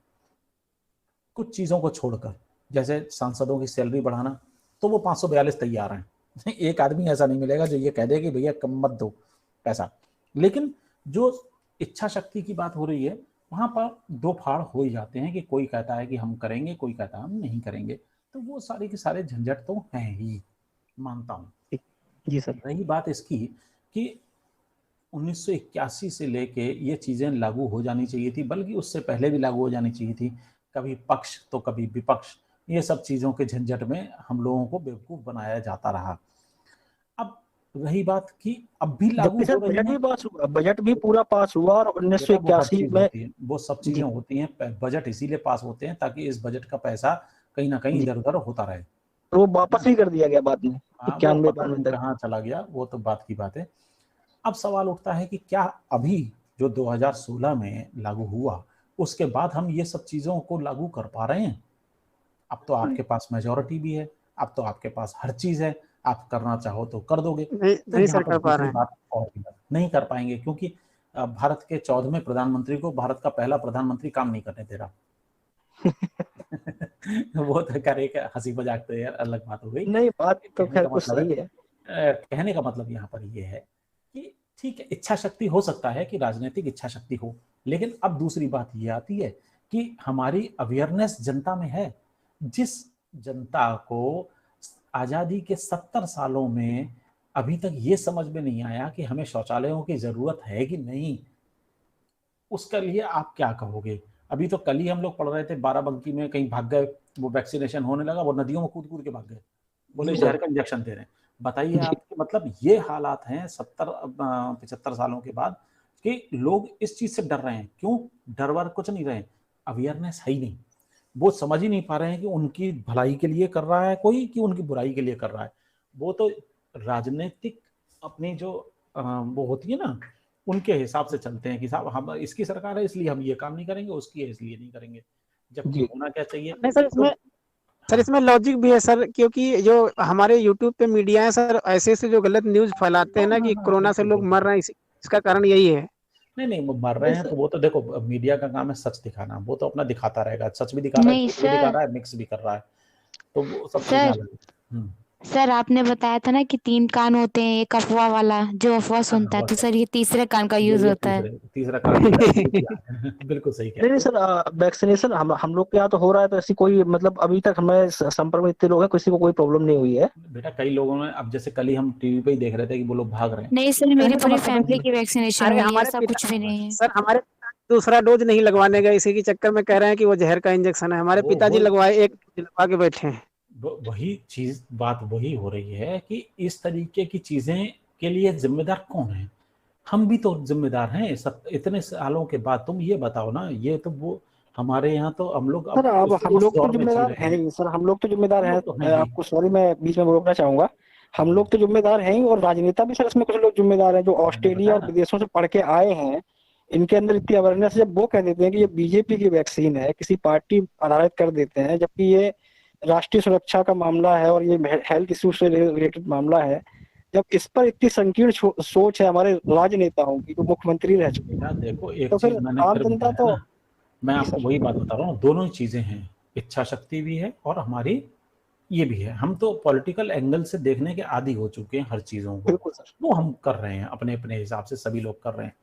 कुछ चीजों को छोड़कर, जैसे सांसदों की सैलरी बढ़ाना, तो वो 542 तैयार हैं। एक आदमी ऐसा नहीं मिलेगा जो ये कह दे कि भैया कम मत दो पैसा। लेकिन जो इच्छा शक्ति की बात हो रही है, वहां पर दो फाड़ हो ही जाते हैं कि कोई कहता है कि हम करेंगे, कोई कहता है हम नहीं करेंगे। तो वो सारे के सारे झंझट तो हैं ही, मानता हूँ। जी सर। रही बात इसकी कि 1981 से लेके ये चीजें लागू हो जानी चाहिए थी, बल्कि उससे पहले भी लागू हो जानी चाहिए थी। कभी पक्ष तो कभी विपक्ष, ये सब चीजों के झंझट में हम लोगों को बेवकूफ बनाया जाता रहा। अब रही बात कि अब भी लागू हो रही बजट है, भी पास हुआ, बजट भी पूरा पास हुआ, और 1981 में वो सब चीजें होती हैं। बजट इसीलिए पास होते हैं ताकि इस बजट का पैसा कहीं ना कहीं इधर उधर होता रहे। तो वो वापस भी कर दिया गया बाद में, हाँ, 91-92 तक कहाँ चला गया वो तो बात की बात है। अब सवाल उठता है कि क्या अभी जो 2016 में लागू हुआ उसके बाद हम ये सब चीजों को लागू कर पा रहे हैं? अब तो आपके पास मेजॉरिटी भी है, अब तो आपके पास हर चीज है, आप करना चाहो तो कर दोगे। तो नहीं यहाँ सर पर कर पा रहे दूसरी हैं। बात और नहीं कर पाएंगे, क्योंकि भारत के 14वें प्रधानमंत्री को भारत का पहला प्रधानमंत्री काम नहीं करने दे रहा। वो तो करे क्या, हंसी मजाक तो यार अलग बात हो गई। नहीं, बात तो कहने खैर का कुछ मतलब सही है। कहने का मतलब यहाँ पर ये है कि ठीक है, इच्छा शक्ति हो सकता है कि राजनीतिक इच्छा शक्ति हो, लेकिन अब दूसरी बात ये आती है कि हमारी अवेयरनेस जनता में है। जिस जनता को आजादी के 70 सालों में अभी तक ये समझ में नहीं आया कि हमें शौचालयों की जरूरत है कि नहीं, उसके लिए आप क्या कहोगे? अभी तो कल ही हम लोग पढ़ रहे थे, बाराबंकी में कहीं भाग गए, वो वैक्सीनेशन होने लगा, वो नदियों में कूद कूद के भाग गए, बोले जहर का इंजेक्शन दे रहे हैं। बताइए आपके मतलब ये हालात हैं 70-75 सालों के बाद कि लोग इस चीज से डर रहे हैं। क्यों डर वर कुछ नहीं रहे, अवेयरनेस है ही नहीं। वो समझ ही नहीं पा रहे हैं कि उनकी भलाई के लिए कर रहा है कोई कि उनकी बुराई के लिए कर रहा है। वो तो राजनीतिक अपनी जो वो होती है ना, उनके हिसाब से चलते हैं कि साहब हम इसकी सरकार है इसलिए हम ये काम नहीं करेंगे, उसकी है इसलिए नहीं करेंगे, जबकि होना क्या चाहिए। नहीं सर, इसमें लॉजिक भी है सर, क्योंकि जो हमारे यूट्यूब पे मीडिया है सर, ऐसे से जो गलत न्यूज फैलाते हैं ना कि कोरोना से लोग मर रहे हैं, इसका कारण यही है। नहीं वो मर रहे हैं तो वो तो देखो मीडिया का काम है सच दिखाना, वो तो अपना दिखाता रहेगा, सच भी दिखा रहा है, झूठ भी दिखा रहा है, मिक्स भी कर रहा है, तो वो सब चीजें अलग है। सर आपने बताया था ना कि 3 कान होते हैं, एक अफवाह वाला जो अफवाह सुनता है, तो सर ये तीसरे कान का यूज होता है। तीसरा कान बिल्कुल सही कह। नहीं सर, वैक्सीनेशन हम लोग के यहाँ तो हो रहा है, तो ऐसी कोई मतलब अभी तक हमें संपर्क में इतने लोग हैं, किसी को कोई प्रॉब्लम नहीं हुई है बेटा। कई लोगों ने, अब जैसे कल ही हम टीवी पे ही देख रहे थे कि वो लोग भाग रहे हैं। नहीं सर, मेरी पूरी फैमिली की वैक्सीनेशन हुई है, ऐसा कुछ भी नहीं है सर। हमारे दूसरा डोज नहीं लगवाने गए, इसी के चक्कर में कह रहे हैं कि वो जहर का इंजेक्शन है। हमारे पिताजी लगवाए, एक लगवा के बैठे हैं। वही चीज, बात वही हो रही है कि इस तरीके की चीजें के लिए जिम्मेदार कौन है? हम भी तो जिम्मेदार हैं सब इतने सालों के बाद। तुम ये बताओ ना, ये तो वो हमारे यहाँ तो हम लोग सर, अब हम लोग तो जिम्मेदार हैं ही सर, हम लोग तो जिम्मेदार हैं। आपको सॉरी, मैं बीच में रोकना चाहूंगा। हम लोग तो जिम्मेदार हैं ही, और राजनेता भी सर इसमें कुछ लोग जिम्मेदार हैं जो ऑस्ट्रेलिया और विदेशों से पढ़ के आए हैं। इनके अंदर इतनी अवेयरनेस, जब वो कह देते हैं कि ये बीजेपी की वैक्सीन है, किसी पार्टी आधारित कर देते हैं, जबकि ये राष्ट्रीय सुरक्षा का मामला है और ये हेल्थ इश्यू से रिलेटेड मामला है। जब इस पर इतनी संकीर्ण सोच है हमारे राजनेताओं की, जो मुख्यमंत्री रह चुके हैं, देखो एक तो फिर आम जनता तो, मैं आपको वही बात बता रहा हूँ, दोनों ही चीजें हैं, इच्छा शक्ति भी है और हमारी ये भी है। हम तो पॉलिटिकल एंगल से देखने के आदी हो चुके हैं हर चीजों को, वो हम कर रहे हैं अपने अपने हिसाब से, सभी लोग कर रहे हैं।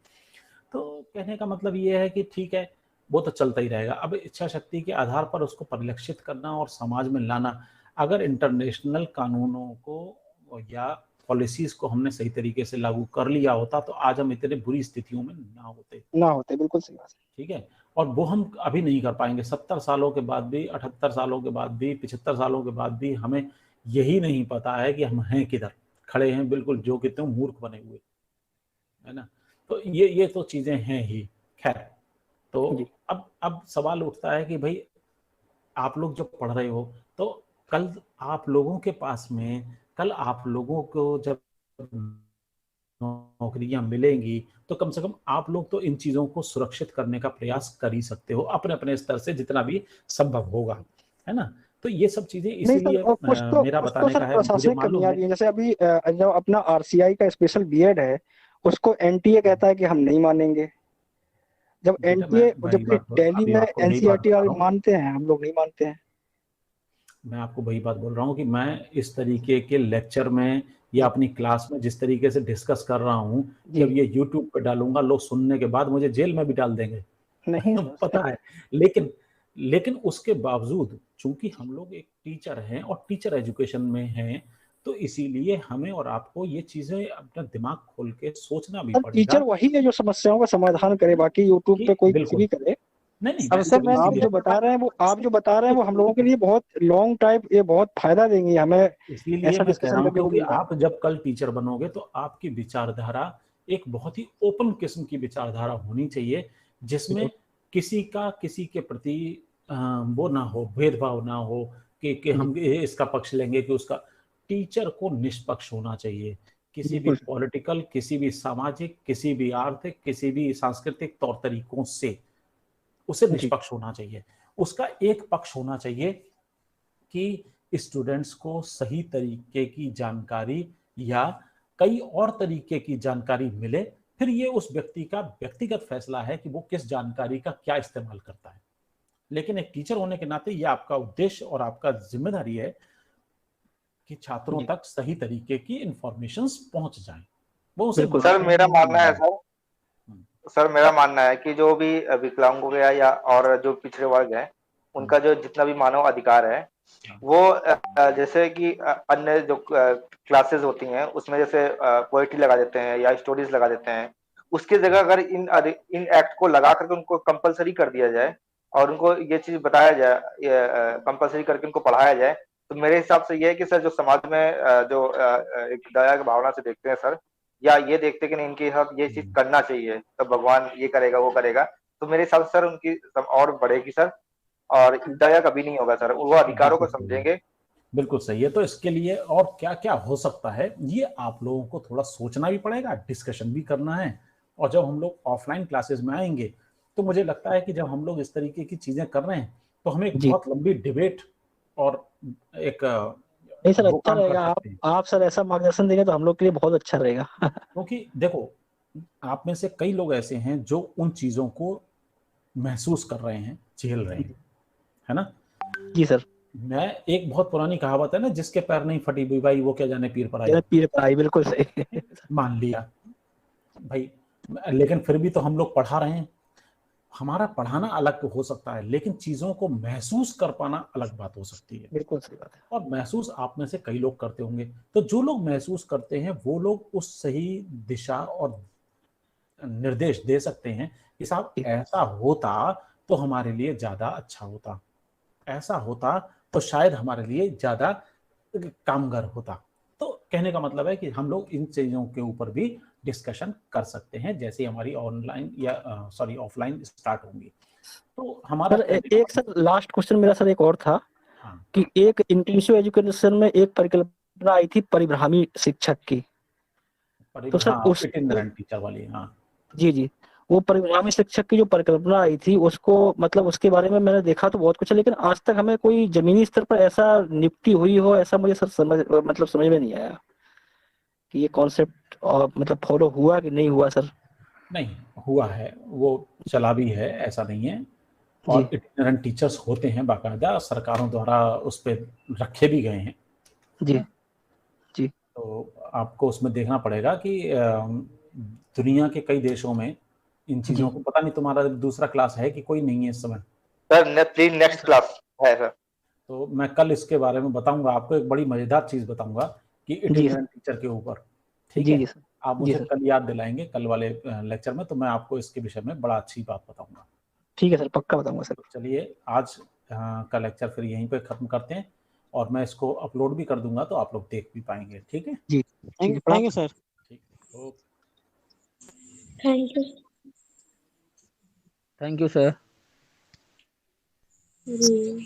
तो कहने का मतलब ये है कि ठीक है, वो तो चलता ही रहेगा। अब इच्छा शक्ति के आधार पर उसको परिलक्षित करना और समाज में लाना, अगर इंटरनेशनल कानूनों को या पॉलिसीज को हमने सही तरीके से लागू कर लिया होता तो आज हम इतने बुरी स्थितियों में ना होते। बिल्कुल सही बात है। ठीक है, और वो हम अभी नहीं कर पाएंगे। 70 सालों के बाद भी, 78 सालों के बाद भी, 75 सालों के बाद भी हमें यही नहीं पता है कि हम हैं किधर, खड़े हैं बिल्कुल जो कि तुम मूर्ख बने हुए, है ना। तो ये तो चीजें हैं ही। खैर, तो अब सवाल उठता है कि भाई आप लोग जब पढ़ रहे हो तो कल आप लोगों के पास में, कल आप लोगों को जब नौकरियां मिलेंगी तो कम से कम आप लोग तो इन चीजों को सुरक्षित करने का प्रयास कर ही सकते हो अपने अपने स्तर से जितना भी संभव होगा, है ना। तो ये सब चीजें नहीं सर, इसीलिए और मेरा कुछ तो बताने सर का है, मुझे प्रशासनिक मालूम कमियां है। भी हैं। जैसे अभी जो अपना आरसीआई का स्पेशल बीएड है, उसको एनटीए कहता है कि हम नहीं मानेंगे। जब बेटा मैं एनटीए, वही जबकि बात दिल्ली अभी में आपको वही बात एनसीईआरटी बता वाले रहा हूँ, मानते हैं, हम लोग नहीं मानते हैं। मैं आपको वही बात बोल रहा हूँ कि मैं इस तरीके के लेक्चर में या अपनी क्लास में जिस तरीके से डिस्कस कर रहा हूँ कि अब जी ये यूट्यूब पे डालूंगा, लोग सुनने के बाद मुझे जेल में भी डाल देंगे नहीं पता है। लेकिन लेकिन उसके बावजूद चूंकि हम लोग एक टीचर हैं और टीचर एजुकेशन में हैं, तो इसीलिए हमें और आपको ये चीजें अपना दिमाग खोल के सोचना भी सर, टीचर पड़ेगा वही है जो समस्याओं का समाधान करे, बाकी यूट्यूब पे कि कोई कुछ बिल्कुल भी करे। नहीं नहीं, मैं सबसे तो मेन आप इसीलिए जो बता रहे हैं वो, हम लोगों के लिए बहुत लॉन्ग टाइम, ये बहुत फायदा देंगी हमें। इसीलिए ऐसा मैं कह रहा डिस्कशन हूं करने को क्योंकि मिल रहा है। आप जब कल टीचर बनोगे तो आपकी विचारधारा एक बहुत ही ओपन किस्म की विचारधारा होनी चाहिए, जिसमें किसी का किसी के प्रति वो ना हो, भेदभाव ना हो कि हम इसका पक्ष लेंगे कि उसका। टीचर को निष्पक्ष होना चाहिए, किसी भी बिल्कुल पॉलिटिकल, किसी भी सामाजिक, किसी भी आर्थिक, किसी भी सांस्कृतिक तौर तरीकों से उसे जी निष्पक्ष होना चाहिए। उसका एक पक्ष होना चाहिए कि स्टूडेंट्स को सही तरीके की जानकारी या कई और तरीके की जानकारी मिले, फिर ये उस व्यक्ति का व्यक्तिगत फैसला है कि वो किस जानकारी का क्या इस्तेमाल करता है। लेकिन एक टीचर होने के नाते ये आपका उद्देश्य और आपका जिम्मेदारी है कि छात्रों जी तक सही तरीके की इंफॉर्मेशंस पहुंच जाएं, वो उसे बिल्कुल सर माने मेरा या मानना ना है माने। सर मेरा मानना है कि जो भी विकलांग हो गया या और जो पिछड़े वर्ग हैं, उनका जो जितना भी मानव अधिकार है, वो जैसे कि अन्य जो क्लासेस होती हैं उसमें जैसे पोएट्री लगा देते हैं या स्टोरीज लगा देते हैं, उसकी जगह अगर इन एक्ट को लगा करके उनको कंपलसरी कर दिया जाए और उनको ये चीज बताया जाए, कंपलसरी करके उनको पढ़ाया जाए, तो मेरे हिसाब से ये है कि सर जो समाज में जो एक दया की भावना से देखते हैं सर, या ये देखते हैं कि नहीं इनके साथ ये चीज करना चाहिए तो भगवान ये करेगा वो करेगा, तो मेरे हिसाब से सर उनकी और बढ़ेगी सर, और दया कभी नहीं होगा सर, वो अधिकारों को बिल्कुल सही है, समझेंगे। बिल्कुल सही है। तो इसके लिए और क्या क्या हो सकता है, ये आप लोगों को थोड़ा सोचना भी पड़ेगा, डिस्कशन भी करना है। और जब हम लोग ऑफलाइन क्लासेस में आएंगे तो मुझे लगता है कि जब हम लोग इस तरीके की चीजें कर रहे हैं तो हम एक जी बहुत लंबी डिबेट और एक नहीं सर, वो अच्छा काम कर रहेगा। सकते हैं। आप सर ऐसा मार्गदर्शन देंगे तो हम लोग के लिए बहुत अच्छा रहेगा। क्योंकि देखो, आप में से कई लोग ऐसे हैं जो उन चीजों को महसूस कर रहे हैं, झेल रहे हैं, है ना। जी सर। मैं एक बहुत पुरानी कहावत है ना, जिसके पैर नहीं फटी हुई भाई वो क्या जाने पीर पर आई। पीर पढ़ाई बिल्कुल सही। मान लिया भाई, लेकिन फिर भी तो हम लोग पढ़ा रहे हैं। हमारा पढ़ाना अलग हो सकता है, लेकिन चीजों को महसूस कर पाना अलग बात हो सकती है। बिल्कुल सही बात है। और महसूस आप में से कई लोग करते होंगे, तो जो लोग महसूस करते हैं वो लोग उस सही दिशा और निर्देश दे सकते हैं कि साहब जी ऐसा होता तो हमारे लिए ज्यादा अच्छा होता, ऐसा होता तो शायद हमारे लिए ज्यादा कामगार होता। तो कहने का मतलब है कि हम लोग इन चीजों के ऊपर भी डिस्कशन कर सकते हैं जैसे हमारी ऑनलाइन या सॉरी ऑफलाइन स्टार्ट होंगी। तो हमारा सर, कहने का एक मतलब, सर लास्ट क्वेश्चन मेरा सर एक और था हाँ कि एक इंक्लूसिव एजुकेशन में एक परिकल्पना आई थी परिभ्रामी शिक्षक की। तो सर हाँ उस इटिनरेंट टीचर वाली, हाँ जी जी, वो परिभ्रामी शिक्षक की जो परिकल्पना आई थी उसको, मतलब उसके बारे में मैंने देखा तो बहुत कुछ है, लेकिन आज तक हमें कोई जमीनी स्तर पर ऐसा नियुक्ति हुई हो, ऐसा मुझे सर समझ में नहीं आया कि ये कॉन्सेप्ट मतलब फॉलो हुआ कि नहीं हुआ सर। नहीं हुआ है, वो चला भी है, ऐसा नहीं है। जी और इटिनरेंट टीचर्स होते हैं, बाकायदा सरकारों द्वारा उस पर रखे भी गए हैं, है जी ना। जी तो आपको उसमें देखना पड़ेगा कि दुनिया के कई देशों में इन चीज़ों जी को, पता नहीं तुम्हारा दूसरा क्लास है कि कोई नहीं है इस समय। सर प्लीज नेक्स्ट क्लास है सर। तो मैं कल इसके बारे में बताऊंगा आपको, एक बड़ी मजेदार चीज़ बताऊंगा कि जी इटिनरेंट टीचर के ऊपर, ठीक जी है। जी सर। आप जी मुझे सर कल याद दिलाएंगे कल वाले लेक्चर में, तो मैं आपको इसके विषय में बड़ा अच्छी बात बताऊंगा। ठीक है सर, पक्का बताऊंगा सर। तो चलिए आज का लेक्चर फिर यहीं पे ख़त्म करते हैं, और मैं इसको अपलोड भी कर दूंगा तो आप लोग देख भी पाएंगे, ठीक है। जी ठीक है, थैंक यू सर। ठीक, okay. Thank thank you sir. You.